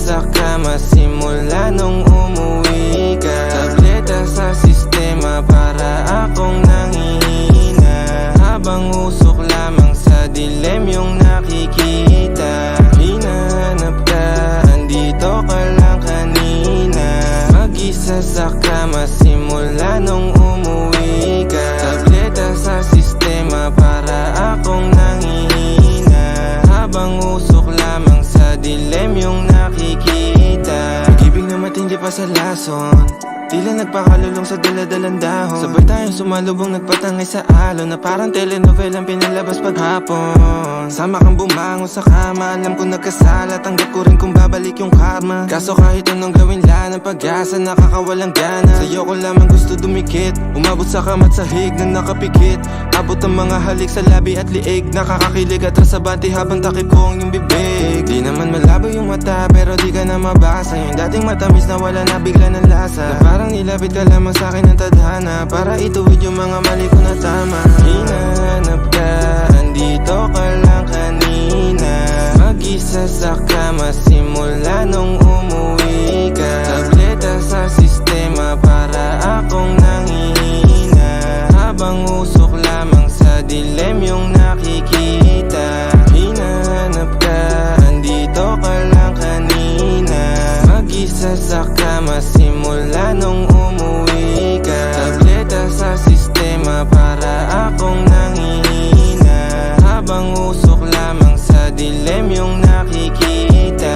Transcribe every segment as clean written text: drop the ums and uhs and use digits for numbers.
sa kama simula nung umuwi ka. Tableta sa sistema para akong nanghihina, habang usok lamang sa dilem yung nakikita. Hinahanap ka, andito ka lang kanina, mag-isa sa kama simula nung umuwi ka. Tableta sa sistema para akong nanghihina, habang usok lamang sa dilem yung nakikita. Pag-ibig na matindi pa sa lason, tila nagpakalulong sa daladalang dahon. Sabay tayong sumalubong, nagpatangay sa alon, na parang telenovelang pinalabas paghapon. Sama kang bumangon sa kama, alam ko nagkasala, tanggap ko rin kung babalik yung karma. Kaso kahit anong gawin lang ng pag-asa, nakakawalang gana. Sa'yo ko lamang gusto dumikit, umabot sa kamat sahig na nakapikit. Abot ang mga halik sa labi at liig, nakakakilig at rasabante habang takip ko ang iyong bibig. Di naman malabo yung mata pero di ka na mabasa, yung dating matamis na wala na bigla ng lasa. Na parang nilapit ka lamang sa'kin ng tadhana, para ituwid yung mga mali ko na tama. Hinahanap ka, andito ka lang kanina, mag-isa sa kama simula nung umuwi ka. Tableta sa sistema para akong nanghihina, habang usok lamang sa dilem yung nakikita. Hinahanap ka, andito ka lang kanina, mag-isa sa kama simula nung umuwi ka. Tableta sa sistema para akong nanghihina, habang usok lamang sa dilem yung nakikita.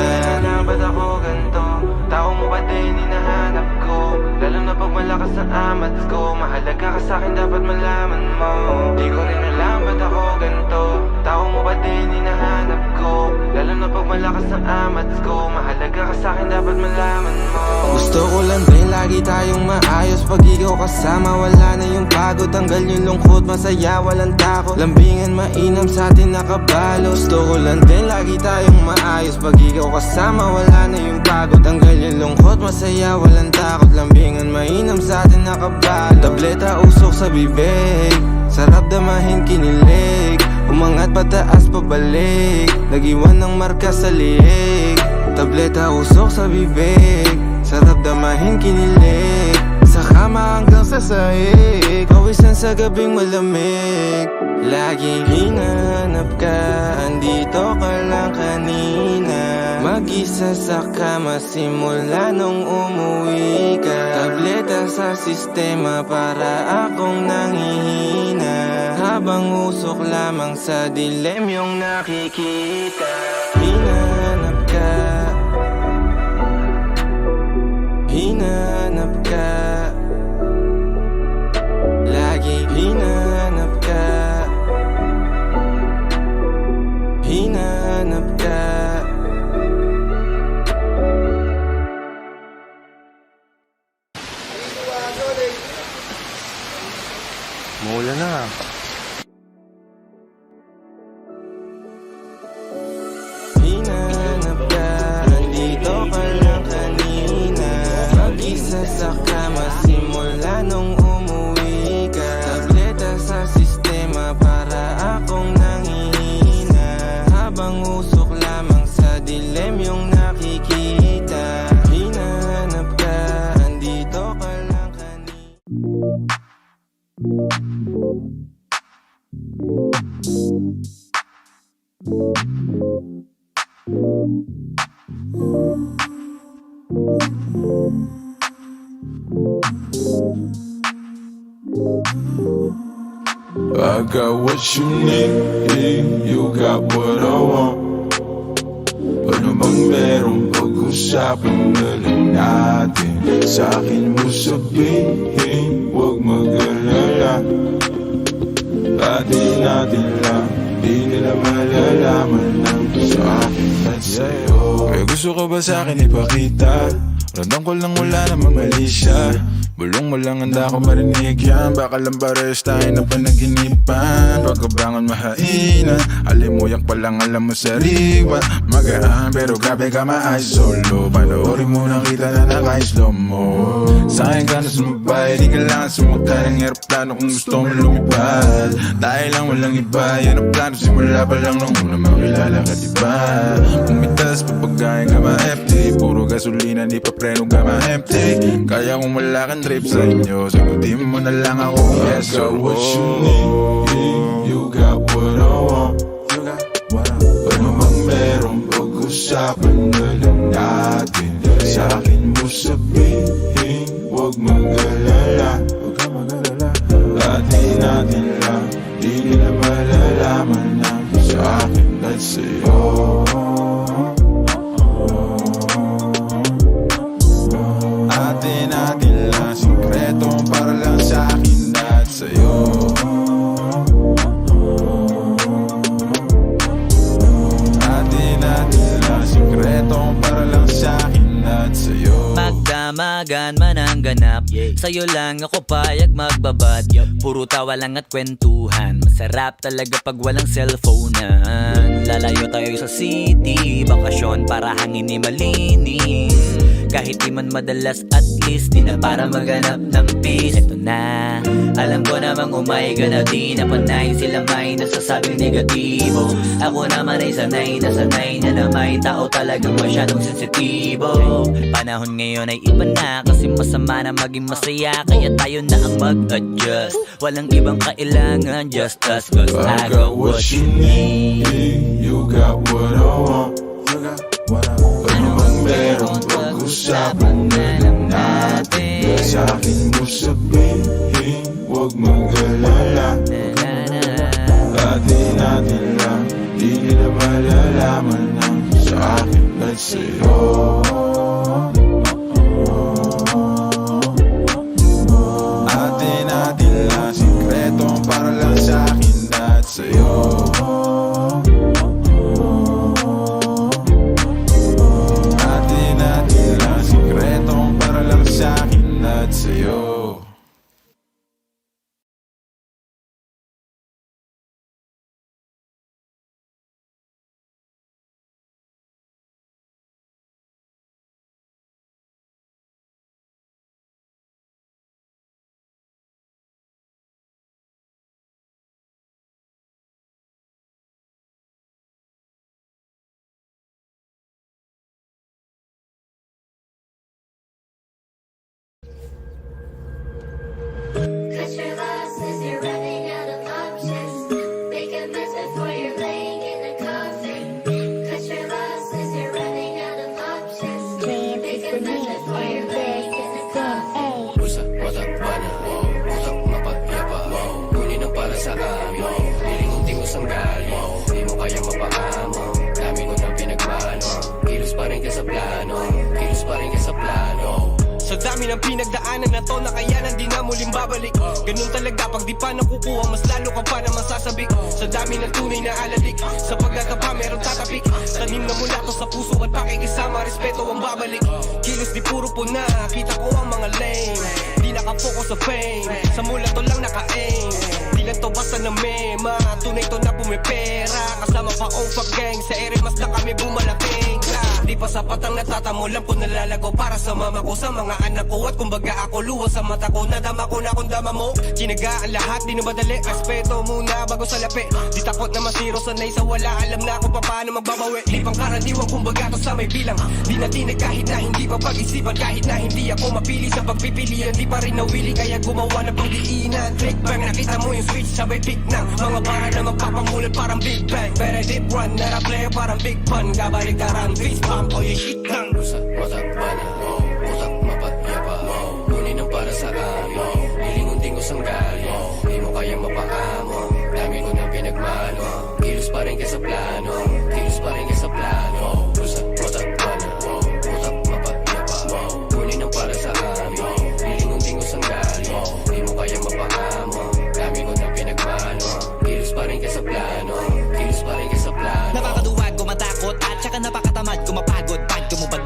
Ba't ako ganito? Tao mo ba din hinahanap ko? Lalo na pag malakas ang amats ko, mahalaga ka sa'kin, dapat malaman mo. Di ko rin alam ba't ako ganito. Tao mo ba din hinahanap ko? Lalo na pag malakas ang amats ko, mahalaga ka sa'kin, dapat malaman mo. Gusto ko lang din lagi tayong maayos, pag ikaw kasama wala na yung pagod. Tanggal yung lungkot, masaya, walang takot, lambingan mainam sa'tin nakabalo. Gusto ko lang din lagi tayong maayos, pag ikaw kasama wala na yung pagod. Tanggal yung lungkot, masaya, walang takot, lambingan mainam sa'tin nakabalo. Tableta usok sa bibig, sarap damahin kinilig, umangat pataas pabalik, nag-iwan ng marka sa liig. Tableta usok sa bibig, sarap damahin kinilig, sa kama hanggang sa sahig, pawisan sa gabing malamig. Laging hinahanap ka, andito ka lang kanina, mag-isa sa kama simula nung umuwi ka. Tableta sa sistema para akong nanghihina, habang usok lamang sa dilem yung nakikita. Hinahanap ka, hinahanap ka, laging hinahanap ka, hinahanap ka. Maulan na. Hinahanap ka, andito ka lang kanina, mag-isa sa kama simula nung umuwi ka. Tableta sa sistema para akong nanghihina, habang usok lamang sa dilem yung nakikita. Hinahanap ka, andito ka lang kanina. I got what you need, you got what I want. Ano bang meron pag-usapan na lang natin? Sa'kin mo sabihin, huwag mag-alala. Atin natin lang, di nila malalaman ng sa'kin at sa'yo. May gusto ka ba sa'kin ipakita? Ramdam ko lang wala namang mali siya. Bulong mo lang handa ko marinig yan. Baka lang pares tayo ng panaginipan. Pagkabangon mahainan, alimuyak pa lang alam mo sariwa. Magaan pero grabe ka ma-isolo. Panoorin mo nang kita na naka-slow mo. Sa'kin ka na sumabay, di kailangan sumakay ng aeroplano kung gusto mo lumipad. Tayo lang walang iba, yan ang plano. Simula pa lang nung una makilala ka diba. Pumitas pa pagkain ka ma-FT. Puro gasolina, di pa preno ka ma-empty. Kaya kung wala kang trip sa inyo, sagutin mo na lang ako yes or got what you need. You got what I want. Ano mang meron, pag-usapan na lang natin. Sa'kin mo sabihin, huwag mag-alala. Atin natin lang, di nila malalaman na sa'kin at sa'yo. Atin natin lang, sikreto para lang sa'kin at sa'yo. Atin natin lang, sikreto para lang sa'kin at sa'yo. Magdamagan man ang ganap, sa'yo lang ako payag magbabad. Puro tawa lang at kwentuhan, masarap talaga pag walang cellphonean. Lalayo tayo sa city, bakasyon para hangin ni malinis. Kahit di man madalas, at least di na para maghanap ng peace. Eto na, alam ko namang umaiga na di na panay. Sila may nasasabing negatibo, ako naman ay sanay na may tao talagang masyadong sensitibo. Panahon ngayon ay iba na, kasi masama na maging masaya. Kaya tayo na ang mag-adjust, walang ibang kailangan, just us. Cause I got what you need. You got what I want. Ano mang meron, pag-usapan na lang natin. Sa'kin mo sabihin, huwag mag-alala. Atin natin lang, di nila malalaman na sa'kin at sa'yo. Atin natin lang, sikreto para lang sa'kin at sa'yo. Sa'kin at sa'yo. Cut your losses, you're running out of options. Make a mess before you're laying in a coffin. Cut your losses, you're running out of options. Make a mess before you're laying in a coffin. Usak matakbana, utak mapagyapa. Kunin ang para sa amin, lilingunti mo sanggali. Di mo kaya mapaamo, dami ko nang pinagmano. Kilos pa rin ka sa plano, kilos pa rin ka sa plano. Sa dami ng pinagdaanan na to, na kaya nang di na muling babalik. Ganun talaga pag di pa nakukuha, mas lalo ka pa naman sasabik. Sa dami ng tunay na aladik, sa pagkakapa meron tatapik. Tanim na mula to sa puso at pakikisama, respeto ang babalik. Kilos di puro puna, kita ko ang mga lame. Di nakapokus sa fame, sa mula to lang naka-aim. Di lang to basta na mema, tunay to na pumipera. Kasama pa ang pag-gang, sa ere mas na kami bumalating. Di pa sapat ang natatamo, lang ko nalalago para sa mama ko, sa mga anak ko. At kumbaga ako luwa sa mata ko, nadama ko na kung dama mo. Chinagaan lahat, di na madali, respeto muna bago sa lapi. Di takot na masiro, sanay sa wala, alam na kung paano magbabawi. Di pang karaniwan, kumbaga to sa may bilang. Di na tinag kahit na hindi pa pag-isipan, kahit na hindi ako mapili sa pagpipilian. Di pa rin nawili, kaya gumawa ng pagdiinan. Trick bang, nakita mo yung switch, sabay pick ng mga bara na magpapamulan parang Big Bang. Pero deep run, na player parang Big Pun. Gabalik tarang fist pump, o yung shit lang. Usak matakbana, utak mapagyapa. Kunin ang para sa amin, lilingunti ko sanggali. Di mo kaya mapaamo, dami ko nang pinagmano. Kilos pa rin ka sa plano, kilos pa rin ka sa plano. Usak matakbana, utak mapagyapa. Kunin ang para sa amin, lilingunti ko sanggali. Di mo kaya mapaamo, dami ko nang pinagmano. Kilos pa rin ka sa plano, kilos pa rin ka sa plano. Nakakaduwag, kumatakot, at saka napakatamad, kumapagod. Pag kumubad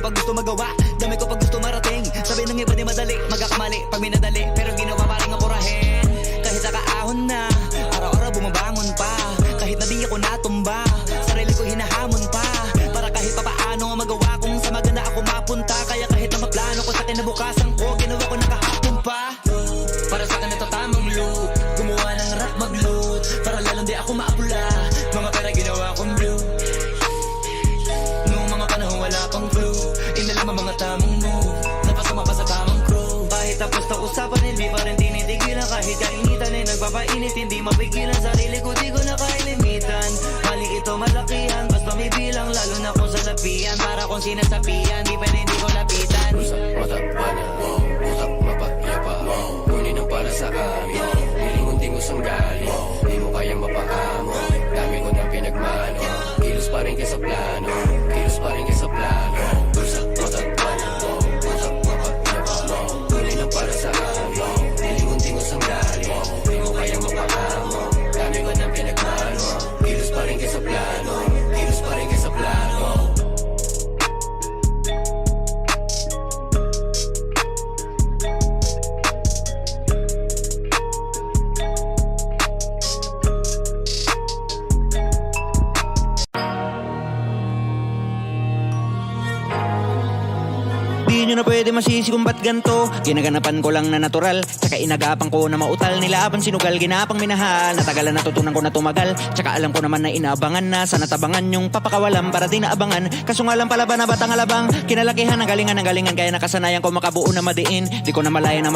pag gusto magawa, dami ko pag gusto marating. Sabi ng iba di madali, magkakamali pag minadali, pero ginawa pa rin ang purahin. Kahit nakaahon na, araw-araw bumabangon pa. Kahit na di ako natumba, sarili ko hinahamon pa. Para kahit papaano ang magawa kung sa maganda ako mapunta. Kaya kahit na maplano ko sa kinabukasan ko, ginawa ko nakahapon pa. Para sa akin ito tamang loop, gumawa ng rap mag-loot, para lalong di ako maapula. Mga pera ginawa kong blue. Noong mga panahon wala pang clue, inalam ang mga tamang move, napasama pa sa tamang crew. Kahit tapos na usapan, hindi pa rin tinitigilan. Kahit kainitan ay nagpapainit, hindi mapigilan. Sarili ko di ko na kailimitan. Mali ito malakihan, basta may bilang. Lalo na kung sa lapian, para kung sinasapian, di pwede hindi ko lapitan. Rusak matakpan, utak mapayapa, kunin ang para sa amin. Lilingunting ko sanggali, di mo kayang mapaamo. Dami ko na pinagmano, kilos pa rin kayo sa plano, kilos pa rin kayo sa plano. Rusak matakpan, utak mapayapa, kunin ang para sa amin. Lilingunting ko sanggali, di mo kayang mapaamo. Dami ko na pinagmano, kilos pa rin kayo sa plano, kilos pa rin kayo sa plano. Di nyo na pwede masisi kung ba't ganto. Ginaganapan ko lang na natural, tsaka inagapan ko na mautal. Nilaban sinugal, ginapang minahal. Natagalan natutunan ko na tumagal, tsaka alam ko naman na inaabangan na. Sana tabangan yung papakawalan para di naabangan. Kaso nga lang pala ba na batang alabang, kinalakihan ng galingan. Kaya nakasanayan ko makabuo na madiin. Di ko na malayo na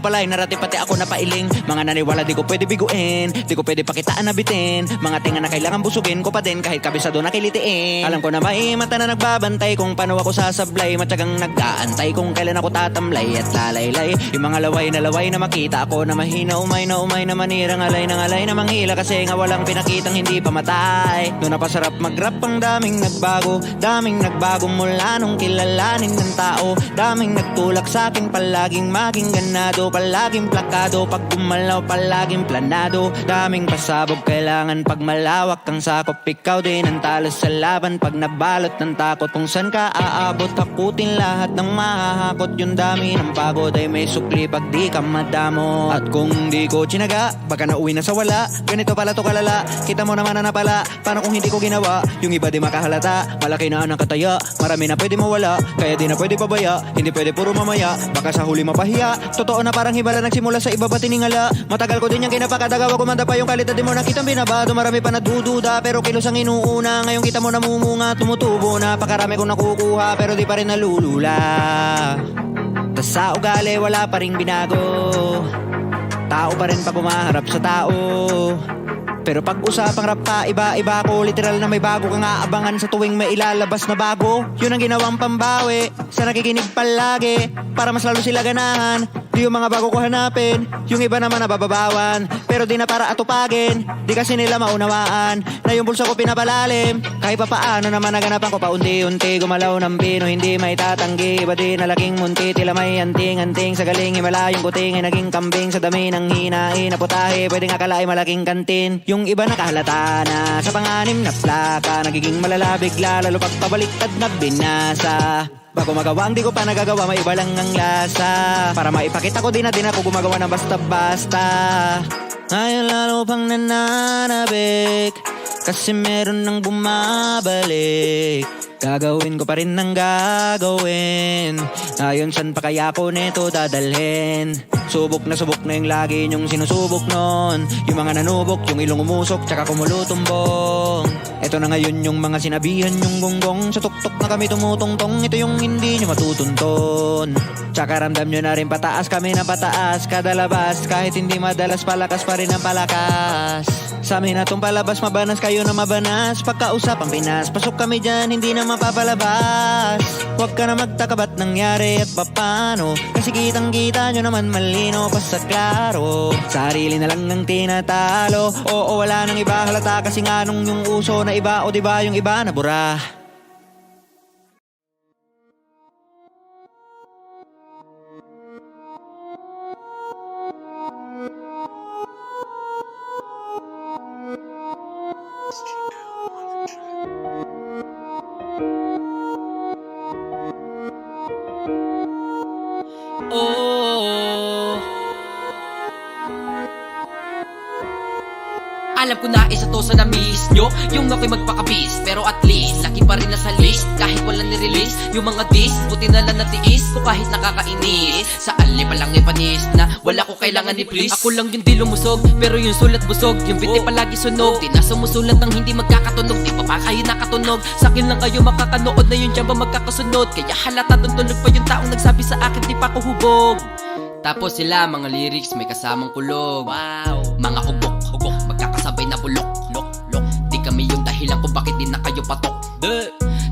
palay. Narati pati ako na pailing. Mga naniwala di ko pwede biguin, di ko pwede pakitaan na bitin. Mga tinga na kailangan busugin ko pa din, kahit kabisado na kilitiin. Alam ko na may mata na nagbabantay kung paano ako sasablay. Matyagang nag-aantay kung kailan ako tatamlay at lalaylay. Yung mga laway na makita ako na mahina, umay na manirang alay na manghila. Kasi nga walang pinakitang hindi pa matay. Doon napasarap mag-rap, ang daming nagbago mula nung kilalanin ng tao. Daming nagtulak sa akin, palaging maging ganado, palaging plakado, pag gumalaw palaging planado. Daming pasabog, kailangan pag malawak ang sakop. Ikaw din ang talo sa laban pag nabalot ng takot. Kung saan ka aabot, takutin lahat ng mahahakot. Yung dami ng pagod ay may sukli pag di ka madamo. At kung di ko tsinaga, baka nauwi na sa wala. Ganito pala to kalala, kita mo naman na pala. Paano kung hindi ko ginawa? Yung iba di makahalata, malaki na ang kataya. Marami na pwede mawala, kaya di na pwede pabaya. Hindi pwede puro mamaya, baka sa huli mapahiya. Totoo na parang hibala nagsimula sa iba ba tiningala. Matagal ko din yung kinapakadagawa, kumanda pa yung kalidad. Di mo nakitang binabado, marami pa nadududa, pero kilos ang inuuna. Ngayon kita mo namumunga, tumutubo na. Pakarami kong nakukuha, pero di pa rin nalulula. Tas sa ugali wala pa rin binago, tao pa rin pag umaharap sa tao. Pero pag usapang rap pa, iba-iba ko. Literal na may bago kang aabangan sa tuwing may ilalabas na bago. Yun ang ginawang pambawi sa nakikinig palagi, para mas lalo sila ganahan. Di yung mga bago ko hanapin, yung iba naman nabababawan. Pero di na para atupagin, di kasi nila maunawaan na yung bulsa ko pinapalalim. Kahit pa paano naman naganapan ko paunti-unti. Gumalaw ng pino, hindi may tatanggi. Iba di na laking munti, tila may anting-anting. Sa galing himala yung kuting ay naging kambing. Sa dami ng hinain na putahe, pwedeng akalain malaking kantin. Yung iba nakahalata na sa panganim na plaka, nagiging malala bigla, lalo pag pabaliktad na binasa. Bago magawa ang di ko pa nagagawa, may iba lang ang lasa. Para maipakita ko din na din ako gumagawa ng basta-basta. Ngayon lalo pang nananabik, kasi meron nang bumabalik. Gagawin ko pa rin ng gagawin. Ngayon saan pa kaya ko neto dadalhin? Subok na yung lagi nyong sinusubok nun. Yung mga nanubok, yung ilong umusok, tsaka kumulutumbong. Eto na ngayon yung mga sinabihan yung gonggong. Sa tuktok na kami tumutungtong, ito yung hindi nyo matutunton. Tsaka ramdam nyo na rin pataas kami na pataas. Kada labas, kahit hindi madalas, palakas pa rin ang palakas. Sa amin na tong palabas, mabanas kayo na mabanas. Pagkausap ang Pinas, pasok kami dyan, hindi na mapapalabas. Huwag ka na magtaka ba't nangyari at papano, kasi kitang-kita nyo naman malino pa sa klaro. Sarili na lang ng tinatalo, oo wala nang iba halata. Kasi nga nung yung uso na iba, o diba yung iba na bura. Alam ko na isa to sa na-miss nyo, yung ako'y magpakabis. Pero at least, laki pa rin na sa list. Kahit wala ni-release, yung mga diss, buti na lang natiis ko kahit nakakainis. Sa ali pa lang ipanis na, wala ko kailangan ni please. Ako lang yung di lumusog, pero yung sulat busog. Yung biti palagi sunog, di na sumusulat ng hindi magkakatunog. Di pa pa kayo nakatunog, sa akin lang kayo makakanood na yun dyan ba magkakasunod. Kaya halata tunog pa yung taong nagsabi sa akin di pa ko hubog. Tapos sila mga lyrics may kasamang kulog. Wow. Mga hugok, magkakasabay na bulok. Lok. Di kami yung dahilan kung bakit di na kayo patok.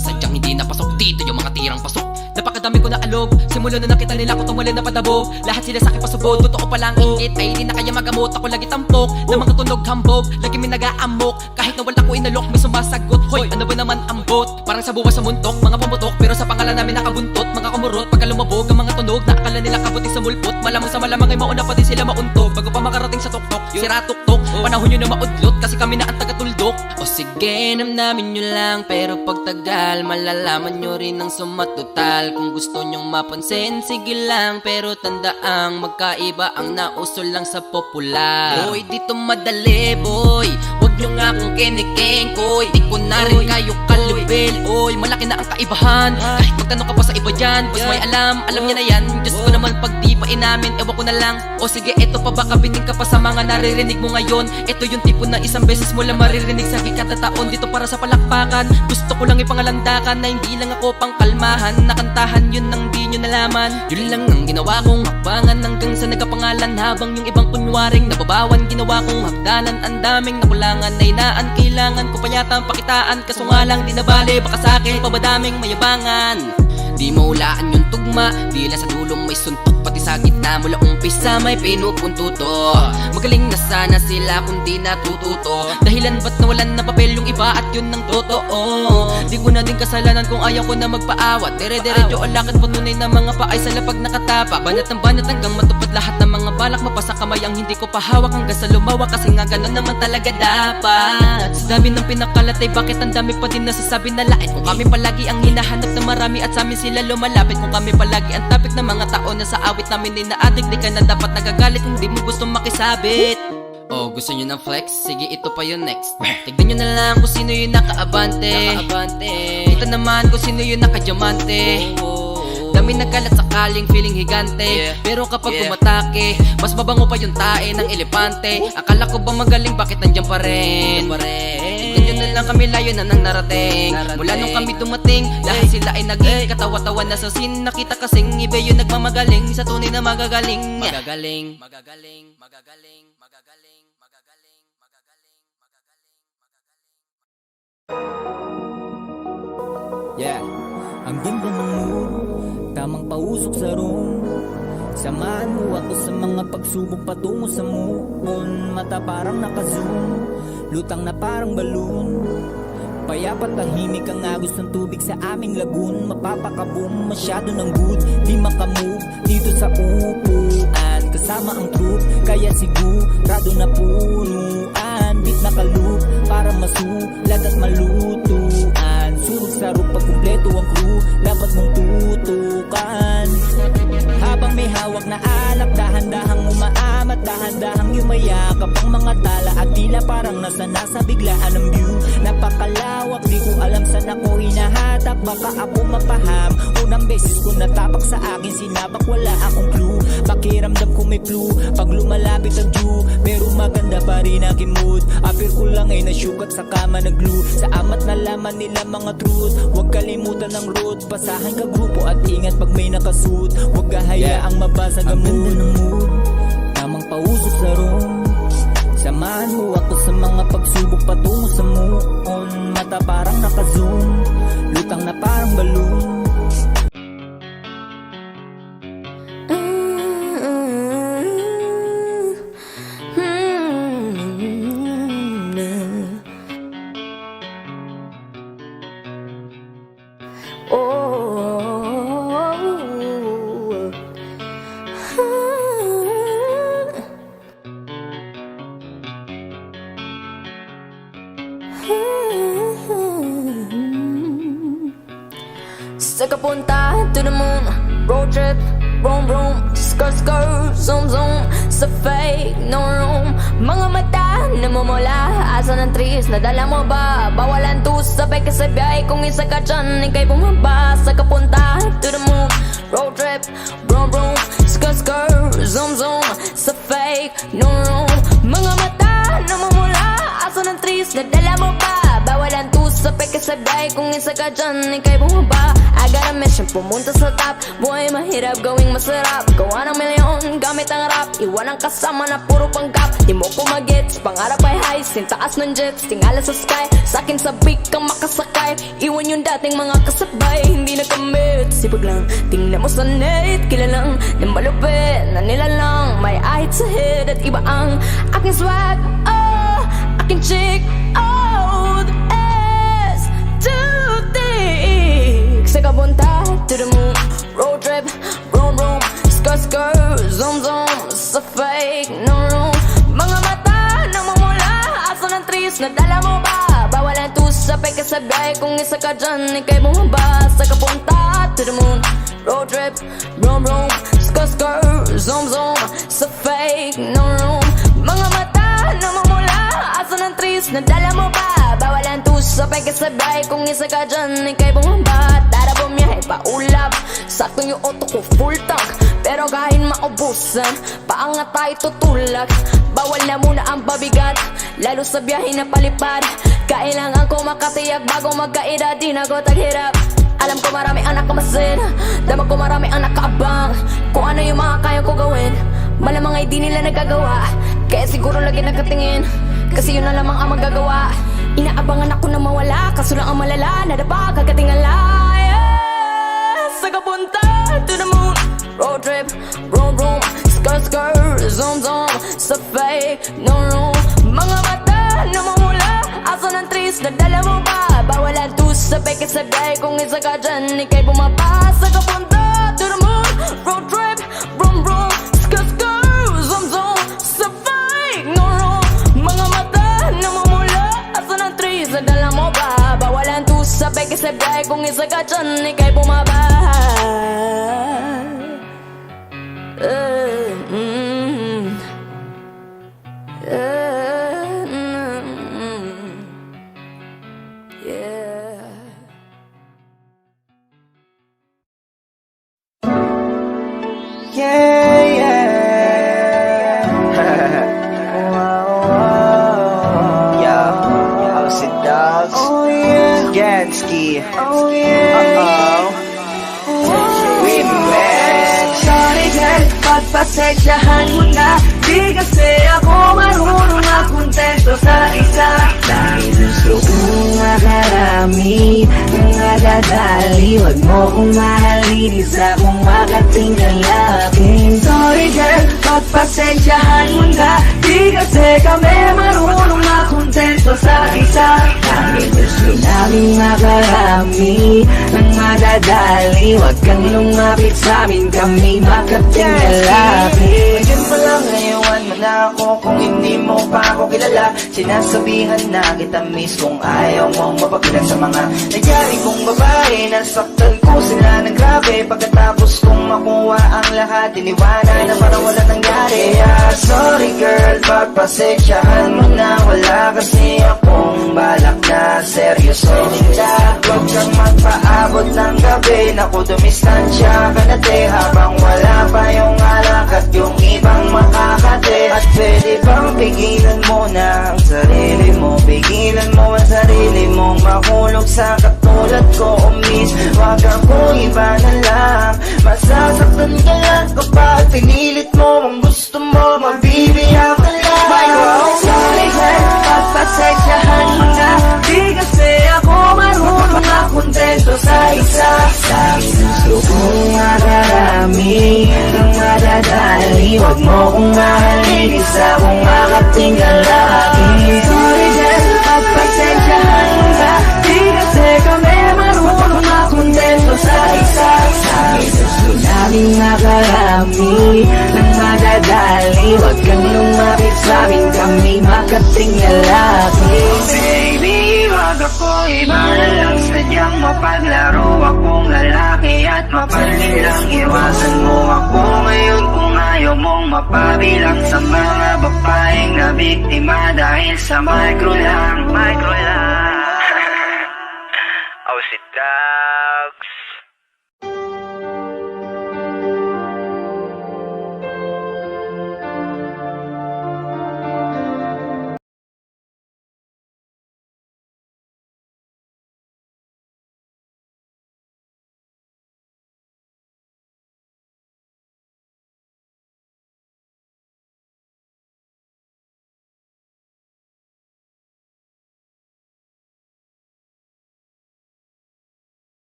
Sadyang hindi napasok dito yung mga tirang pasok. Napakadami ko na alog, simula na nakita nila ko tungwalin na padabo. Lahat sila sa akin pasubod, totoo palang ingit. Ay di na kaya magamot, ako lagi tampok na mga tunog hambog, lagi may nag-aamok. Kahit na wala ko inalok, may sumasagot. Hoy, ano ba naman ang bot? Parang sa buwas sa muntok, mga pumutok. Pero sa pangalan namin nakabuntot, mga kumurot. Pagka lumabog ang mga tunog, na akala nila kabuti sa mulpot. Malamang sa malamang ay mauna pa din sila mauntog. Bago pa makarating sa tuktok, sira tuktok. Panahon nyo na maudlot, kasi kami na ang taga-tuldok. O sige, namnamin nyo lang, pero pagtagal malalaman nyo rin ang sumatotal. Kung gusto nyong mapansin, sige lang, pero tandaang magkaiba ang nauso lang sa popular. Boy, dito madali, boy, wag nyo nga akong kiniking, koy. Di ko na rin kayo kalibel, oy. Malaki na ang kaibahan, kahit magtanong ka pa sa iba dyan. Bas may alam niya na yan. Diyos ko naman pag di pa inamin, ewan ko na lang. O sige, eto pa ba kabining ka pa sa mga naririnig mo ngayon? Ito yung tipo na isang beses mo lang maririnig sa kikatataon. Dito para sa palakpakan, gusto ko lang ipangalandakan na hindi lang ako pang kalmahan. Nakantahan yun nang di nyo nalaman. Yun lang ang ginawa kong hakbangan hanggang sa nagkapangalan. Habang yung ibang kunwaring nababawan, ginawa kong hagdanan. Ang daming nakulangan na inaan, kailangan ko pa yata ang pakitaan. Kaso nga lang di nabali, baka sa'kin pa madaming mayabangan. Di maulaan yung tugma, di lang sa dulong may suntok. Pati sa gitna mula umpisa may pinupunto to. Magaling na sana sila kung di natututo. Dahilan ba't nawalan na papel yung iba at yun ng totoo. Di ko na din kasalanan kung ayaw ko na magpaawat. Dire-diretso ang lakad patunay na mga paay sa lapag nakatapak. Banat ng banat hanggang matupad lahat ng mga balak. Mapasa kamay ang hindi ko pahawak hanggang sa lumawa. Kasi nga ganun naman talaga dapat. Sa dami ng pinakalat ay bakit ang dami pa din nasasabi na lait. Kung kami palagi ang hinahanap na marami at sa amin sila lumalapit. Kung kami palagi ang topic ng mga tao na sa awit namin ay naadik. Di ka na dapat nagagalit kung di mo gusto makisabit. Oh, gusto nyo ng flex? Sige, ito pa yung next. Tignan nyo na lang kung sino yung nakaabante. Kita naman kung sino yung nakadiamante. Dami nagkalat sakaling feeling higante. Pero kapag umatake, mas mabango pa yung tae ng elepante. Akala ko ba magaling, bakit nandiyan pa rin? Tignan nyo na lang kami layo na nang narating. Mula nung kami dumating, lahat sila ay naging katawa-tawa na sa scene. Nakita kasing iba yung nagmamagaling sa tunay na magagaling. Magagaling. Yeah, ang ganda ng mood, tamang pausok sa room. Samahan mo ako sa mga pagsubok patungo sa moon. Mata parang naka-zoom, lutang na parang balloon. Payapat tahimik ang agos ng tubig sa aming lagoon. Mapapakaboom, masyado ng good, di makamove dito sa upuan. Kasama ang troop, kaya sigurado na punuan. Beat na kalup, para masulat at malutuan. Surog sa roof pag kumpleto ang crew, dapat mong tutukan. Habang may hawak na alak, dahan-dahang umaamat, dahan-dahang yumayakap ang mga tala at tila parang nasa biglaan ng view. Napakalawak, di ko alam saan ako hinahatak, baka ako mapaham. Unang beses ko natapak sa akin, sinabak wala akong clue. Pakiramdam ko may flu, pag lumalapit ang dew. Pero maganda pa rin aking mood, apir ko lang ay nasyukat sa kama na glue. Sa amat na laman nila mga truth, huwag kalimutan ng road. Pasahan ka grupo at ingat pag may nakasuit. Huwag hayaang mabasag ang mood. Ang ganda ng mood, tamang pausok sa room. Samahan mo ako sa mga pagsubok patungo sa moon. Mata parang naka-zoom, lutang na parang balloon. Sa kapunta to the moon, road trip, Vroom vroom, skirt skirt, zoom zoom. Sa fake, no room. Mga mata namumula, asa ng trees, nadala mo ba? Bawalan to, sabay ka sa biyay. Kung isa ka dyan, ikay bumaba. Sa kapunta, to the moon. Road trip, vroom vroom, skirt skirt, zoom zoom. Sa fake, no room. Mga mata namumula, asa ng trees, nadala mo ba? Bawalan to, sabay ka sa biyay. Kung isa ka dyan, ikay bumaba. I got a mission, pumunta sa top. Buhay mahirap, gawing masarap. Gawa ng milyon, gamit ang rap. Iwan ang kasama na puro panggap. Di mo ko magets, pangarap ay high. Sintaas ng jets, tingala sa sky. Sa'kin sabik kang makasakay. Iwan yung dating mga kasabay, hindi na kamit. Sipag lang, tingnan mo sa net. Kilalang na malupit, na nilalang. May ahit sa head at iba ang aking swag. Oh, aking chick. Oh, the S too thick. Sa kabunta, to the moon. Road trip, vroom vroom. Skirt skirt, zoom zoom. Sa fake, no room. Mga mata namumula, asa ng trees, nadala mo ba? Bawalan to, sabay ka sa biyay. Kung isa ka dyan, ikay bumaba. Sa kapunta, to the moon. Road trip, vroom vroom. Skirt skirt, zoom zoom. Sa fake, no room. Mga mata namumula, asa ng trees, nadala mo ba? Bawalan to, sabay ka sa biyay. Kung isa ka dyan, ikay bumaba. Tara bumiyahe, paulap. Saktong yung auto ko, full tank. Pero kahit maubusan, paangat tayo tutulak. Bawal na muna ang babigat, lalo sa biyahe na palipad. Kailangan ko makatiyak bago magkaedad, di na ko taghirap. Alam ko marami ang nakamasin, dama ko marami ang nakaabang. Kung ano yung mga kaya ko gawin, malamang ay di nila nagagawa. Kaya siguro lagi nagkatingin, kasi yun na lamang ang magagawa. Inaabangan ako na mawala, kaso lang ang malala, nadapa kagatingala. Sa kapunta, to the moon. Road trip, vroom vroom. Skirt skirt, zoom zoom. Sa fake, no room. Mga mata namumula, asa ng trees, nadala mo ba? Bawalan to, sabay ka sabay. Kung isa ka dyan, ikay bumaba. Sa kapunta, to the moon. Road trip, vroom vroom. Skirt skirt, zoom zoom. Sa fake, no room. Mga mata namumula, asa ng trees, nadala mo ba? Bawalan to, sabay ka sabay. Kung isa ka dyan, ikay bumaba. Jansky. Oh yeah. Sorry girl, pagpasensyahan mo na. Di kasi ako marunong makontento sa isa. Dahil gusto kong makarami, nadadali. Huwag mo kong mahalin, isa kong makatinggal akin. Sorry girl, pagpasensyahan mo na. Di kasi kami marunong makontento sa isa. Dahil gusto namin makarami, ng madadali. Huwag kang lumapit sa'min, kami makatinggal akin. Ngayon pa lang ngayon mo na ako, kung hindi mo pa ako kilala. Sinasabihan na kita miss kung ayaw mong mapagilan sa mga nangyari kong babae. Nasaktan ko sila ng grabe, pagkatapos kong makuha ang lahat, iniwanan na parang wala nangyari. Yeah, sorry girl, pagpasensyahan mo na. Wala kasi akong balak na seryosohin ka. Huwag kang magpaabot ng gabi, naku dumistansya ka na te. Habang wala pa yung alak at yung ibang makakate. At pwede bang pigilan mo na ang sarili mo? Pigilan mo ang sarili mong mahulog sa katulad ko, miss. Huwag akong iba na lang, masasaktan ka lang kapag pinilit mo ang gusto mo, mabibiyak ka lang. Sorry girl, pagpasensyahan mo na. Di kasi ako marunong makontento sa isa. Dahil gusto kong makarami, ng madadali. Huwag mo kong mahalin, isa kong makatinggal akin. Sorry girl, pagpasensyahan mo na. Di kasi kami marunong makontento sa isa. Dahil gusto namin makarami, ng madadali. Huwag kang lumapit sa'min, kami makatinggal akin. Baby, wag ako iba na lang, sadyang mapaglaro akong lalaki at mapalit lang. Iwasan mo ako mapabilang sa mga babaeng na biktima dahil sa micro lang. Oh, si Dogs.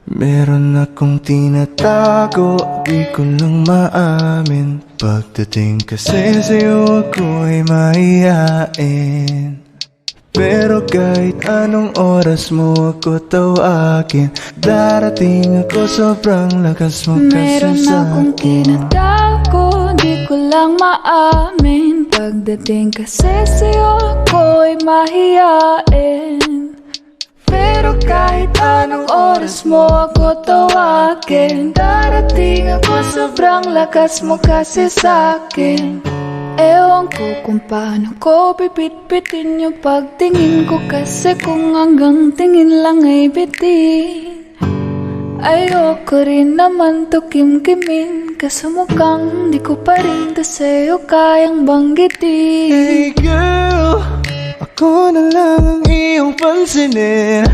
Meron akong tinatago, di ko lang maamin. Pagdating kasi sa'yo ako'y mahihain. Pero kahit anong oras mo ako tawagin, darating ako, sobrang lakas mo kasi Meron akong sa'kin. tinatago, di ko lang maamin. Pagdating kasi sa'yo ako'y mahihain. Pero kahit anong oras mo ako tawagin, darating ako, sobrang lakas mo kasi sa'kin. Ewan ko kung paano ko pipit-pitin yung pagtingin ko, kasi kung hanggang tingin lang ay bitin. Ayoko rin naman to kimkimin, kaso mukhang di ko pa rin to sa'yo kayang banggitin. Hey girl, ako na lang ang iyong pansinin.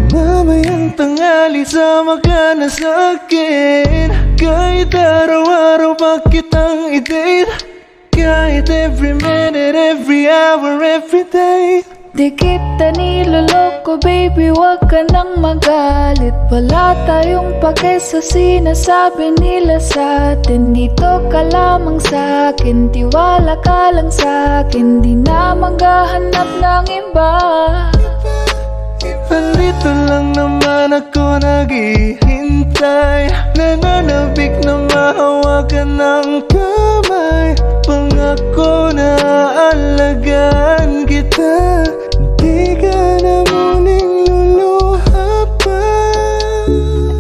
Mamayang tanghali sama ka na sa'kin. Kahit araw-araw pa kitang i-date, kahit every minute, every hour, every day. Di kita niloloko baby, wag ka nang magalit. Wala tayong pake sa sinasabi nila sa'tin. Dito ka lamang sa'kin, tiwala ka lang sa'kin. Di na maghahanap ng iba. Nandito lang naman ako naghihintay, nananabik na mahawakan ng kamay. Pangako na aalagaan kita, di ka na muling luluha pa.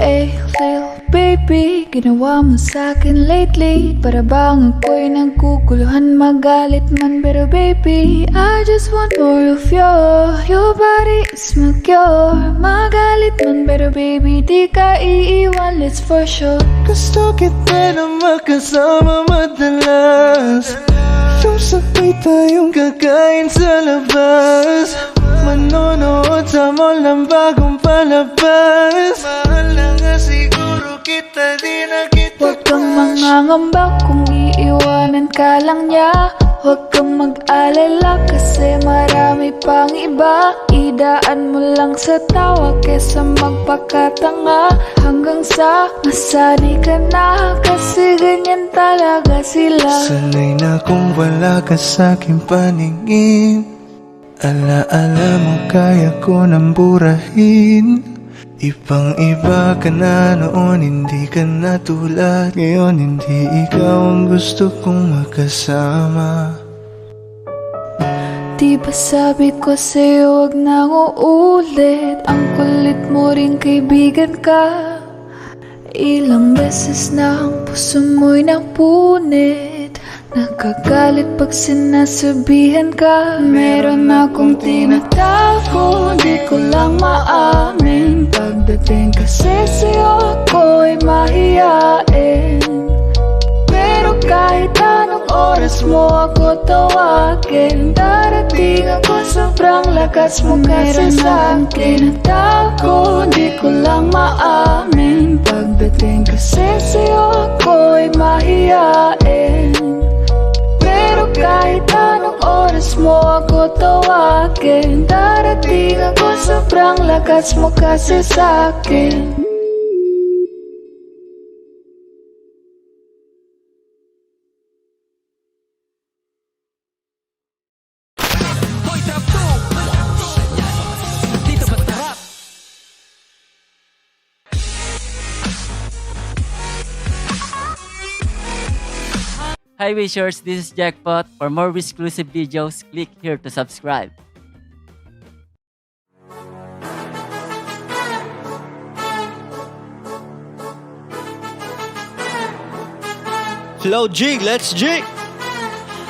Eh, Lil baby, ginawa mo sa'kin lately, para bang ako'y nagkukuluhan, magalit man. Pero baby, I just want more of your body is my cure. Magalit man, pero baby, di ka iiwan, let's for sure. Gusto kita na makasama madalas, yung sabay tayong kakain sa labas, manonood sa mall ng bagong palabas. Mahal na nga siguro kita, di na kita. Huwag kang mangangamba kung iiwanan ka lang niya. Huwag kang mag-alala kasi marami pang iba. Idaan mo lang sa tawa kesa magpakatanga. Hanggang sa masanay ka na kasi ganyan talaga sila. Sanay na kung wala ka sa'king paningin. Alaala mo kaya ko nang burahin. Ibang iba ka na noon, hindi ka na tulad ngayon. Hindi ikaw ang gusto kong magkasama. Di ba sabi ko sa'yo wag nang uulit. Ang kulit mo rin kaibigan ka. Ilang beses na ang puso mo'y napunit. Nakagalit pag sinasabihan ka. Meron akong tinatago, di ko lang maamin. Pagdating kasi sa'yo ako'y mahiyain. Pero kahit anong oras mo ako tawagin, darating ako sobrang lakas mo kasi sa'kin. Tinatago, di ko lang maamin. Pagdating kasi sa'yo ako'y mahiyain. Pero kahit anong oras mo ako tawagin, darating ako sobrang lakas mo kasi sa'kin. Hi Wishers, this is Jackpot. For more exclusive videos, click here to subscribe. Flow jig, let's jig!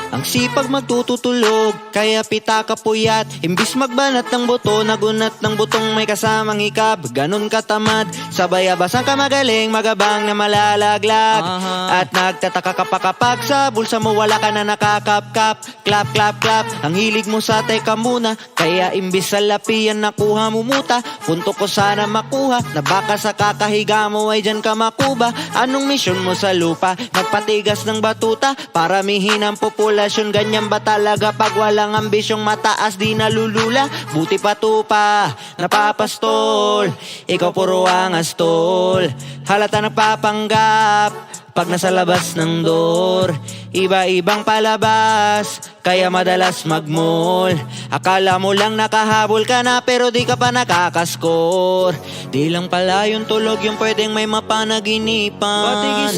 Ang sipag magtutulog, kaya pita ka puyat. Imbis magbanat ng buto, nagunat ng butong may kasamang hikab. Ganon katamad, sabay abasan ka magaling, magabang na malalaglag. At nagtataka ka pa kapag sa bulsa mo wala ka na nakakap-kap. Clap, clap, clap, ang hilig mo sa teka muna. Kaya imbis sa lapian nakuha mo muta. Punto ko sana makuha, na baka sa kakahiga mo ay dyan ka makuba. Anong misyon mo sa lupa? Nagpatigas ng batuta, paramihin ang populasyon. Ganyan ba talaga pag walang ambisyong mataas di nalulula? Buti pa to pa, napapastol. Ikaw puro angas tol. Halata nagpapanggap pag nasa labas ng door. Iba-ibang palabas, kaya madalas mag-mall. Akala mo lang nakahabol ka na pero di ka pa nakakaskor. Di lang pala yung tulog yung pwedeng may mapanaginipan.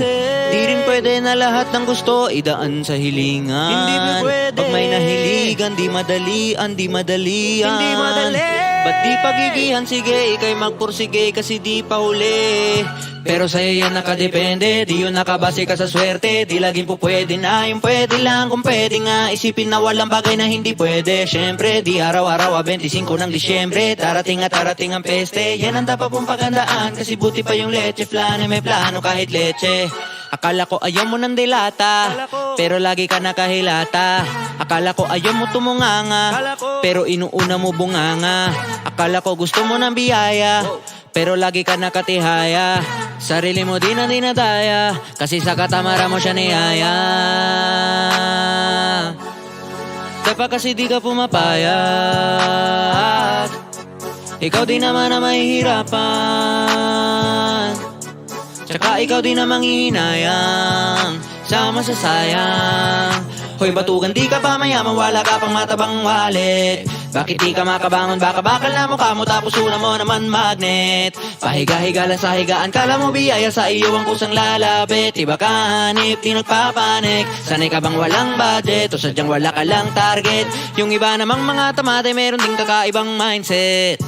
Di rin pwede na lahat ng gusto idaan sa hilingan. Hindi pwede. Pag may nahiligan, di madalian, di madalian. Hindi madali. Ba't di pagigihan? Sige, ikay magpursige kasi di pa huli. Pero sa'yo yan nakadepende, di yun nakabase ka sa swerte. Di laging po pwede na, yung pwede lang kung pwede nga. Isipin na walang bagay na hindi pwede. Syempre, di araw-araw 25 ng Disyembre. Darating at darating ang peste. Yan ang dapat pong pagandaan, kasi buti pa yung leche flan. May plano kahit leche. Akala ko ayaw mo ng dilata, pero lagi ka nakahilata. Akala ko ayaw mo tumunganga, pero inuuna mo bunganga. Akala ko gusto mo ng biyaya, pero lagi ka nakatihaya. Sarili mo di na dinadaya, kasi sa katamara mo siya niyaya. Dapat kasi di ka pumapayag, ikaw di naman na mahihirapan. Tsaka ikaw din namang hihinayang sa masasayang. Hoy batugan, di ka pa mayaman, wala ka pang matabang wallet. Bakit di ka makabangon, baka bakal na mukha mo tapos una mo naman magnet. Pahiga-higa lang sa higaan, kala mo biyaya sa iyo ang kusang lalapit. Iba ka hanip, di nagpapanik. Sanay ka bang walang budget o sadyang wala ka lang target? Yung iba namang mga tamate meron din kakaibang mindset.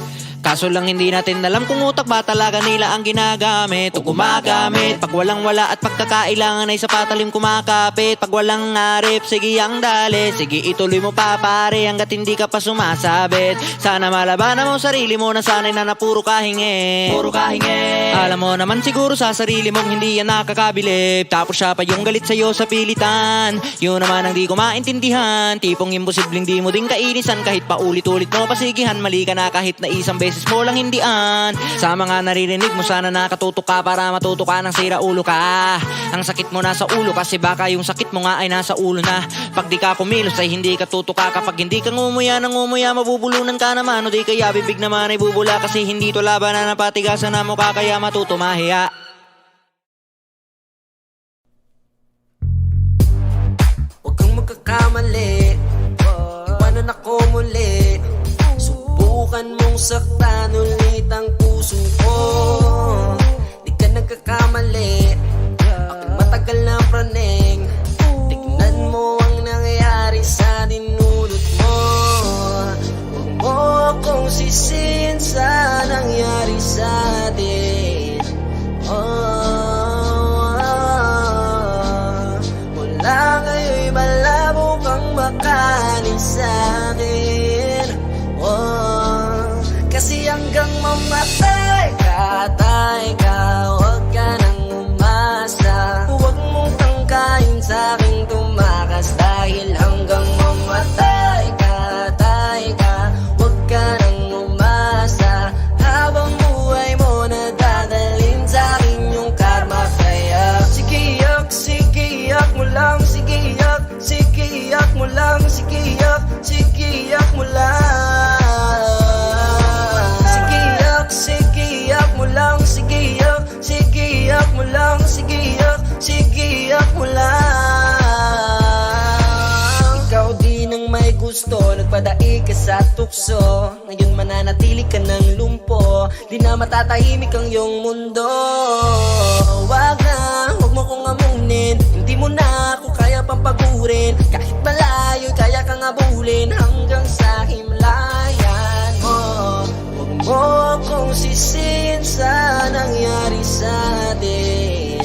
Kaso lang hindi natin alam kung utak ba talaga nila ang ginagamit o gumagamit. Pag walang wala at pagkakailangan ay sa patalim kumakapit. Pag walang ngarip, sige ang dali, sige ituloy mo pa pare hanggat hindi ka pa sumasabit. Sana malabanan mo sarili mo na sanay na puro kahingi. Puro kahingi. Alam mo naman siguro sa sarili mong hindi yan nakakabilib. Tapos siya pa yung galit sa'yo sa pilitan. Yun naman ang di ko maintindihan. Tipong imposibleng di mo din kainisan kahit pa ulit-ulit mo pasigihan. Mali ka na kahit na isang beses beses mo lang hindian. Sa mga naririnig mo sana nakatuto ka para matuto ka ng sira ulo ka. Ang sakit mo nasa ulo kasi baka yung sakit mo nga ay nasa ulo na. Pag di ka kumilos ay hindi ka tutuka. Kapag hindi ka ngumuya ng ngumuya mabubulunan ka naman. O di kaya bibig naman ay bubula kasi hindi to laban na napatigasan na mukha kaya matuto mahiya. Huwag kang magkakamali, iwanan ako muli. Subukan mong saktan ulit ang puso ko. Di ka nagkakamali, aking matagal na praning. Tignan mo ang nangyayari sa dinulot mo. Huwag mo akong sisihin sa nangyari sa atin. Mula ngayon'y malabo kang makanin sa'kin. Kasi hanggang mamatay ka, huwag ka nang umasa. Huwag mong tangkain sa'king tumakas. Dahil hanggang mamatay ka, huwag ka nang umasa. Habang buhay mo nadadalhin sa'kin yung karma. Kaya sige yak mo lang. Sige yak mo lang. Sige yak mo lang. Sige yak mo lang. Sige yak mo lang. Sige yak mo lang. Ikaw din ang may gusto, nagpadaig ka sa tukso. Ngayon mananatili ka ng lumpo, di na matatahimik ang iyong mundo. Wag mo kong amunin, hindi mo na ako kaya pang pagurin. Kahit malayo kaya kang abulin hanggang sa himlayan mo. Huwag mo kong sisihin sa nangyari sa atin.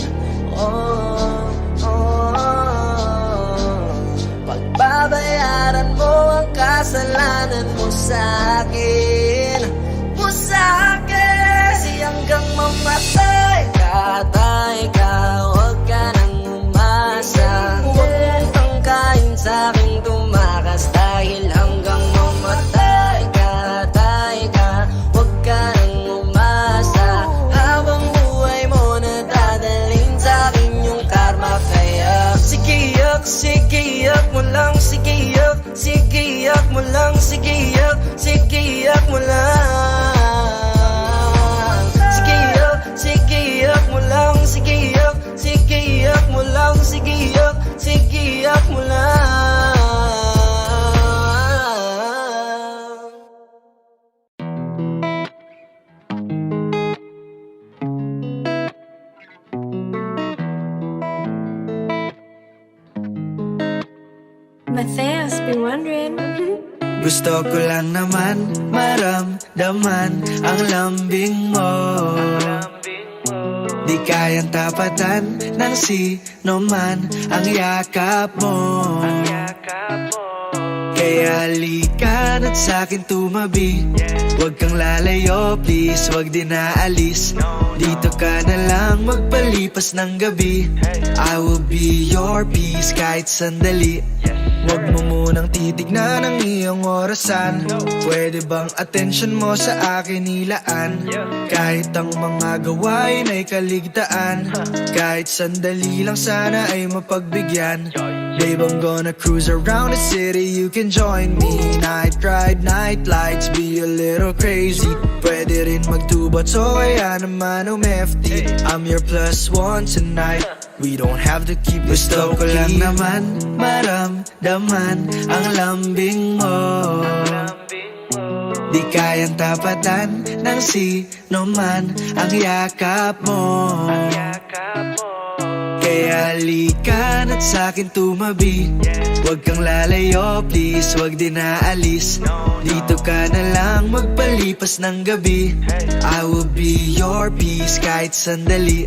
Pagbabayaran mo ang kasalanan mo sa'kin. Kasi hanggang mamatay ka, huwag ka nang umasa. Huwag mong tangkain sa'king tumakas. Dahil hanggang mamatay ka, huwag ka nang umasa. Habang buhay mo nadadalhin sa'kin yung karma. Kaya sige yak mo lang. Sige yak mo lang. Sige yak mo lang. Sige yak mo lang. Sige yak mo lang. Sige yak mo lang. My fans be wondering. Gusto ko lang naman maramdaman ang lambing mo. Di kayang tapatan ng sino man ang yakap mo. Kaya halika na't sa'kin tumabi. Huwag kang lalayo please, huwag din naalis. Dito ka na lang magpalipas ng gabi. I will be your peace kahit sandali. Huwag mo munang titignan ang iyong orasan. Pwede bang attention mo sa akin ilaan? Kahit ang mga gawain ay kaligtaan, kahit sandali lang sana ay mapagbigyan. Babe, I'm gonna cruise around the city, you can join me. Night ride, night lights, be a little crazy. Pwede rin magtubat, so kaya naman umefty. I'm your plus one tonight, we don't have to keep it low-key. Gusto ko lang naman maramdaman ang lambing mo. Di kayang tapatan ng sino man ang yakap mo. Kaya halika na't sa'kin tumabi. Huwag kang lalayo please, huwag din naalis. Dito ka na lang magpalipas ng gabi. I will be your peace kahit sandali.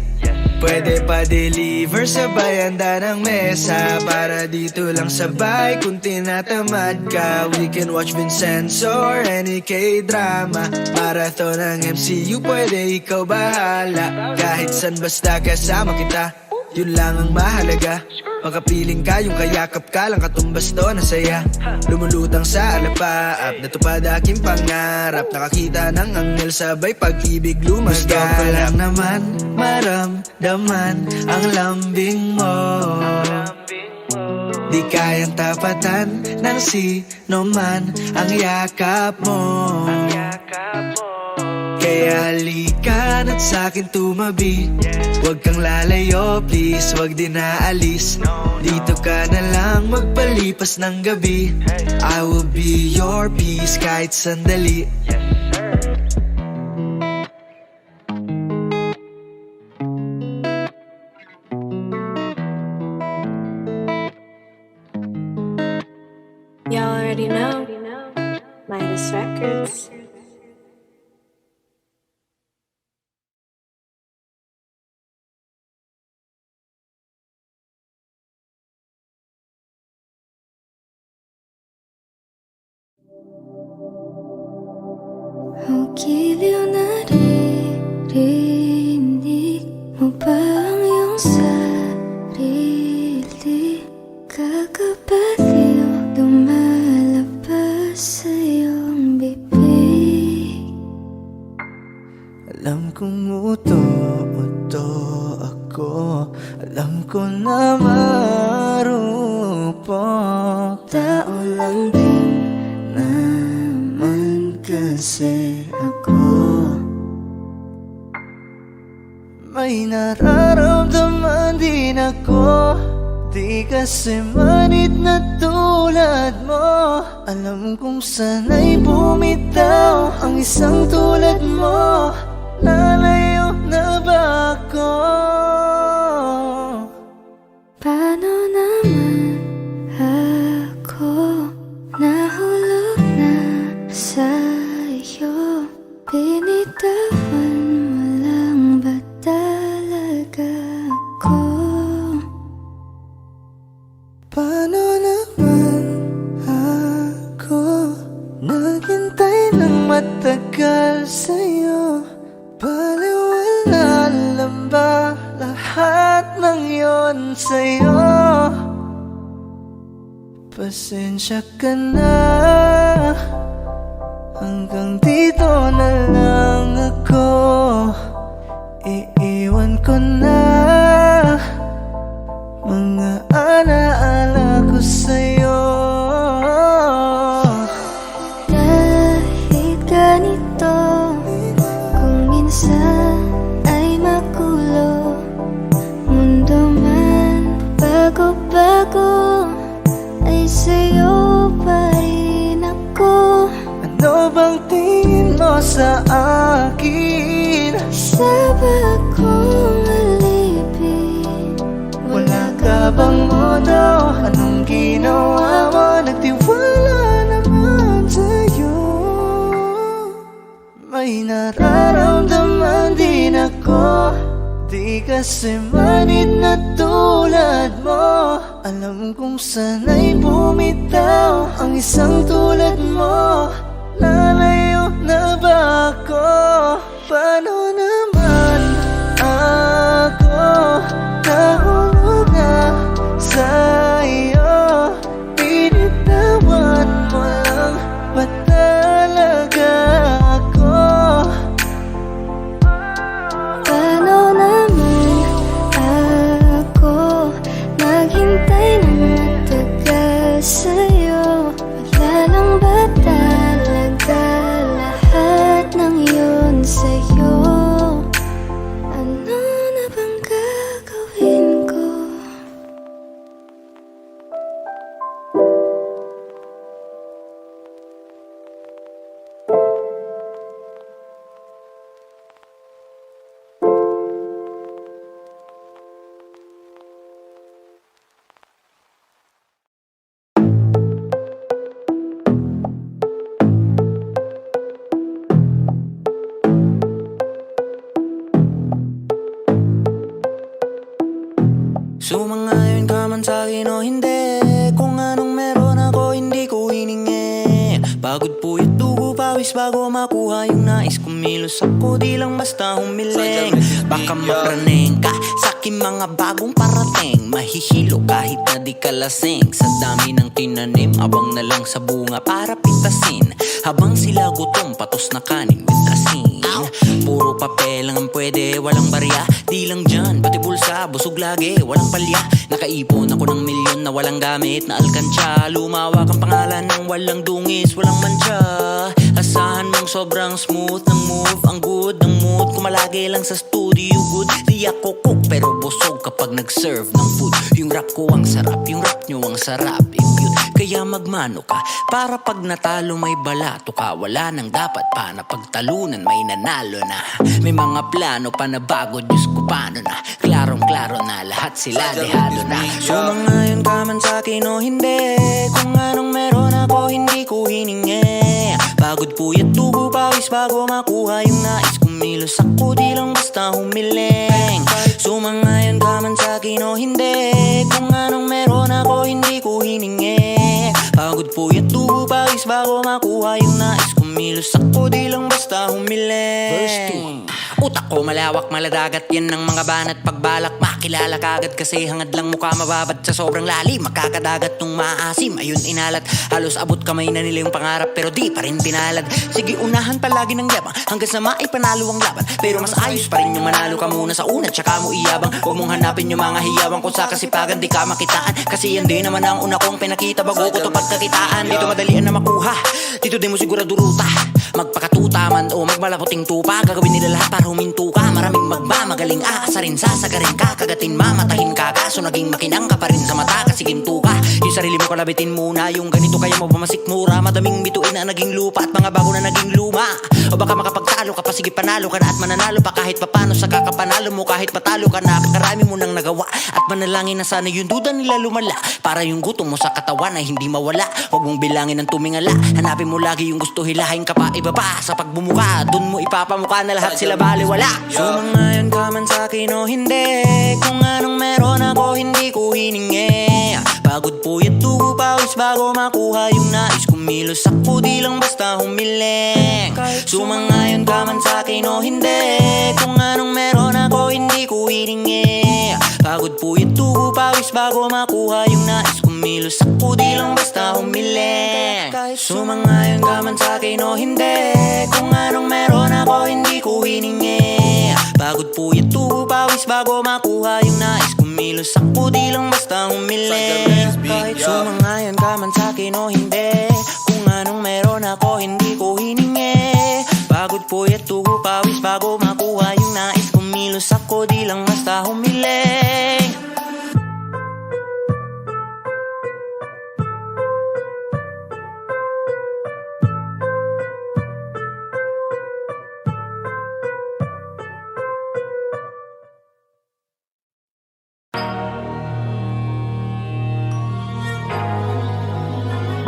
Pwede pa deliver sabay handa ng mesa. Para dito lang sabay kung tinatamad ka. We can watch Vincenzo or any K-drama. Marathon ng MCU, pwede ikaw bahala. Kahit san basta kasama kita. yun lang ang mahalaga. Makapiling ka, yung kayakap ka lang katumbas to na saya. Lumulutang sa alapaap, natupad aking pangarap. Nakakita ng anghel, sabay pag-ibig lumaga. Gusto ko lang naman maramdaman ang lambing mo. Di kayang tapatan ng sino man ang yakap mo. Kaya halika na't sa'kin tumabi. Huwag kang lalayo, please, huwag din naalis. Dito ka na lang magpalipas ng gabi. I will be your peace kahit sandali. Y'all already know. Midas Records. Ang giliw na naririnig mo ba ang iyong sarili? Kakabaliw lumalabas sa iyong bibig. Alam kong uto ako, alam ko na marupok. Tao lang din naman kasi ako. May nararamdaman din ako, di kasi manid na tulad mo. Alam kong sana'y bumitaw ang isang tulad mo. Lalayo na ba ako? Paano naman ako nahulog na sa'yo? Binitawan mo lang ba talaga ako? Paano naman ako naghintay ng matagal sa'yo? Baliwala lang ba lahat ng yon sa'yo? Pasensya ka na, hanggang dito na lang ako. Iiwan ko na mga alaala ko sa'yo. Kahit ganito, kung minsan ay magulo, mundo man bago-bago, ay sa'yo pa rin ako. Ano bang tingin mo sa akin? Sa bagong alipin, wala ka bang modo? Anong ginawa mo? Nagtiwala naman sa'yo. May nararamdaman din ako, di kasi manid na tulad mo. Alam kong sana'y bumitaw ang isang tulad mo. Lalayo na ba ako? Paano naman ako nahulog na sa'yo? Binitawan mo lang ba talaga ako? paano naman ako naghintay ng matagal sa'yo? Wala lang ba talaga lahat ng yun sa'yo? Ano na bang gagawin ko? Sumangayon ka man sa'kin o hindi, kung anong meron ako hindi ko hiningin. Pagod puyat dugo pawis bago makuha yung nais. Kumilos ako di lang basta humiling. Baka mapraneng ka sa aking mga bagong parating. Mahihilo kahit na di kalasing. Sa dami ng tinanim, abang na lang sa bunga para pitasin. Habang sila gutom, patos na kanin with asin. Puro papel lang ang pwede, walang barya. Di lang dyan, pati bulsa, busog lagi, walang palya. Nakaipon ako ng milyon na walang gamit na alkansya. Lumawak ang pangalan ng walang dungis, walang mancha. Asahan mong sobrang smooth ng move. Ang good ng mood, kumalagi lang sa studio good. Di ako cook pero busog kapag nag-serve ng food. Yung rap ko ang sarap, yung rap nyo ang sarap. Impute, kaya magmano ka para pag natalo may balato ka. Wala nang dapat pa na pagtalunan, may nanalo na. May mga plano pa na bago, Diyos ko paano na. Klarong-klaro na lahat sila dehado na. Sumangayon ka man sa'kin o hindi, kung anong meron ako hindi ko hiningi. Pagod puyat tubo pawis bago makuha yung nais. Kumilos ako di lang basta humiling. Sumangayon ka man sa'kin o hindi, kung anong meron ako hindi ko hiningi. Pagod puyat tubo pawis bago makuha yung nais. Kumilos ako di lang basta humiling. Verse 2. Utak ko malawak, maladagat, yan ng mga banat. Pagbalak, makilala kagad kasi hangad lang mukha mababad sa sobrang lalim. Makakadagat nung maasim, ayun inalat. Halos abot kamay na nila yung pangarap pero di pa rin pinalad. Sige unahan palagi ng yabang hanggang sa maipanalo ang laban. Pero mas ayos pa rin yung manalo ka muna sa una tsaka mo iyabang. Huwag mong hanapin yung mga hiyawang kung sa kasipagan di ka makitaan. Kasi yan din naman ang una kong pinakita bago ko to pagkakitaan. Dito madalian na makuha, dito di mo sigurado ruta. Magpakatuta man o magmalaputing tupa, gagawin nila lahat para huminto ka. Maraming magmamagaling aasarin, sasagarin ka, kagatin mamatahin ka. Kaso naging makinang ka pa rin sa mata kasi ginto ka. Yung sarili mo kalabitin muna, yung ganito kaya mo masikmura. Madaming bituin na naging lupa at mga bago na naging luma. O baka makapagtalo ka pa, sige panalo ka na at mananalo pa kahit papano sa kakapanalo mo. Kahit patalo ka na, kakarami mo nang nagawa. At manalangin na sana yung duda nila lumala, para yung gutom mo sa katawan ay hindi mawala. Huwag mong bilangin ng tumingala, hanapin mo lagi yung gusto, hilahin ka pa ibaba. Sa pagbumuka, dun mo ipapamuka na lahat sila baliwala. Sumangayon ka man sa'kin o hindi, kung anong meron ako hindi ko hiningi. Pagod puyat tubo pawis bago makuha yung nais. Kumilos ako di lang basta humiling. Sumangayon ka man sa'kin o hindi, kung anong meron ako hindi ko hiningi. Pagod puyat tubo pawis bago makuha yung nais. Kumilos ako di lang basta humiling. Sumangayon ka man sa'kin o hindi, kung anong meron ako hindi ko hiningi. Pagod puyat tubo pawis bago makuha yung nais. Kumilos ako di lang basta humiling. Kahit sumangayon ka man sa'kin o hindi, kung anong meron ako hindi ko hiningi. Pagod puyat tubo pawis bago makuha yung nais. Kumilos ako di lang basta humiling.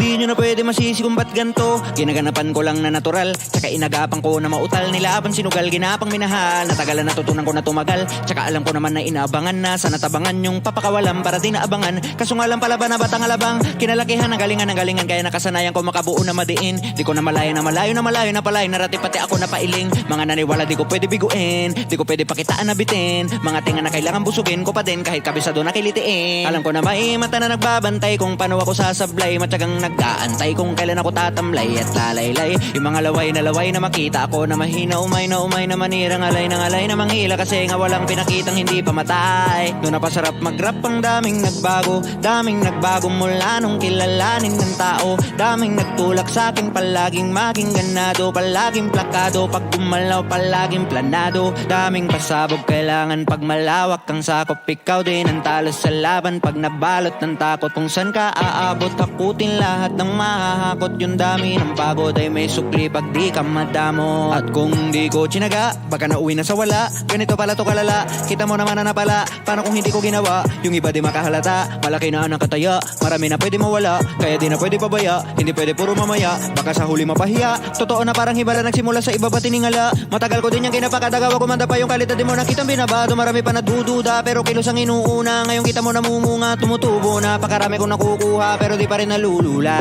Di nyo na pwede masisi kung ba't ganto. Ginaganapan ko lang na natural, tsaka inagapang ko na mautal. Nilaban sinugal, ginapang minahal. Natagalan natutunan ko na tumagal, tsaka alam ko naman na inaabangan na. Sa natabangan yung papakawalan para di naabangan. Kaso nga lang palaban na batang alabang. Kinalakihan ng galingan kaya nakasanayan ko makabuo na madiin. Di ko na malayo na palay. Narati pati ako na pailing. Mga naniwala di ko pwede biguin, di ko pwede pakitaan na bitin. Mga tinga na kailangan busugin ko pa din kahit kabisado na kilitiin. Alam ko na may mata na nagbabantay kung paano ako sasablay. Matyagang nag-aantay kung kailan ako tatamlay at lalaylay. Yung mga laway na makita ako na mahina, umay na manirang alay na manghila. Kasi nga walang pinakitang hindi pa matay. Doon napasarap mag-rap, ang daming nagbago mula nung kilalanin ng tao. Daming nagtulak sa'kin, palaging maging ganado, palaging plakado. Pag gumalaw palaging planado. Daming pasabog kailangan pag malawak ang sakop. Ikaw din ang talo sa laban pag nabalot ng takot. Kung saan ka aabot, hakutin lahat ng mahahakot. Yung dami ng pagod ay may sukli pag di ka madamo. At kung di ko tsinaga, baka nauwi na sa wala. Ganito pala to kalala, kita mo naman na napala. Paano kung hindi ko ginawa? Yung iba di makahalata, malaki na ang kataya. Marami na pwede mawala, kaya di na pwede pabaya. Hindi pwede puro mamaya, baka sa huli mapahiya. Totoo na parang hibala nagsimula sa iba ba tiningala. Matagal ko din yung kinapakadagawa, kumanda pa yung kalidad. Di mo nakitang binabado, marami pa nadududa. Pero kilos ang inuuna, ngayon kita mo namumunga. Tumutubo na, pakarami kong nakukuha. Pero di pa rin nalulula.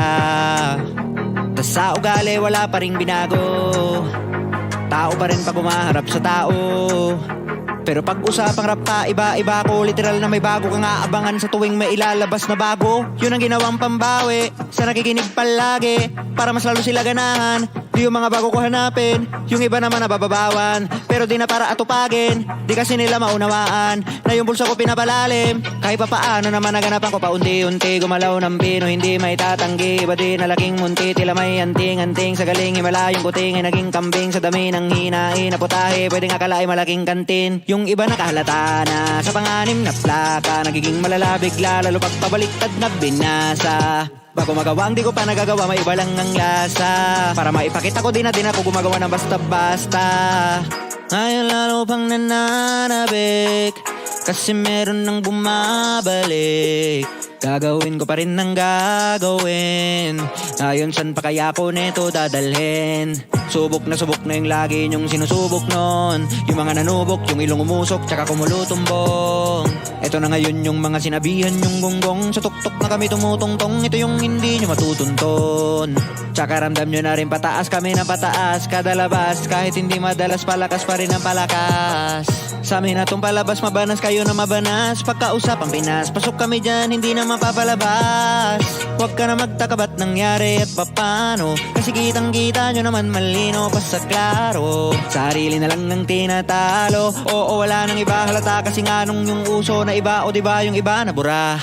Tas sa ugali wala pa ring binago. Tao pa rin pag umaharap sa tao. Pero pag usapang rap ka, iba-iba ko. Literal na may bago kang aabangan sa tuwing may ilalabas na bago. Yun ang ginawang pambawi sa nakikinig palagi, para mas lalo sila ganahan. Di yung mga bago ko hanapin, yung iba naman nabababawan. Pero di na para atupagin, di kasi nila maunawaan na yung bulsa ko pinapalalim. Kahit pa paano naman naganapan ko paunti-unti, gumalaw ng pino, hindi may tatanggi. Iba din na laking munti, tila may anting-anting. Sa galing himalayong kuting ay naging kambing. Sa dami ng hinain na putahe, pwedeng akala ay malaking kantin. Yung iba nakahalata na sa panganim na plaka, nagiging malala bigla, lalo pagpabaliktad na binasa. Bago magawa ang di ko pa nagagawa, may iba lang ang lasa. Para maipakita ko din ako gumagawa ng basta-basta. Ngayon lalo pang nananabik, kasi meron nang bumabalik. Gagawin ko pa rin ng gagawin. Ngayon saan pa kaya ko neto dadalhin? Subok na yung lagi nyong sinusubok nun. Yung mga nanubok, yung ilong umusok, tsaka kumulotumbong. Eto na ngayon yung mga sinabihan yung gonggong. Sa tuktok na kami tumutungtong, ito yung hindi nyo matutunton. Tsaka ramdam nyo na rin pataas kami na pataas. Kada labas, kahit hindi madalas, palakas pa rin ang palakas. Sa amin na tong palabas, mabanas kayo na mabanas. Pagkausap ang Pinas, pasok kami dyan, hindi na mapapalabas. Huwag ka na magtaka ba't nangyari at papano, kasi kitang-kita nyo naman malino pa sa klaro. Sarili na lang ng tinatalo, oo wala nang iba halata, kasi nga nung yung uso na iba, o diba yung iba na bura.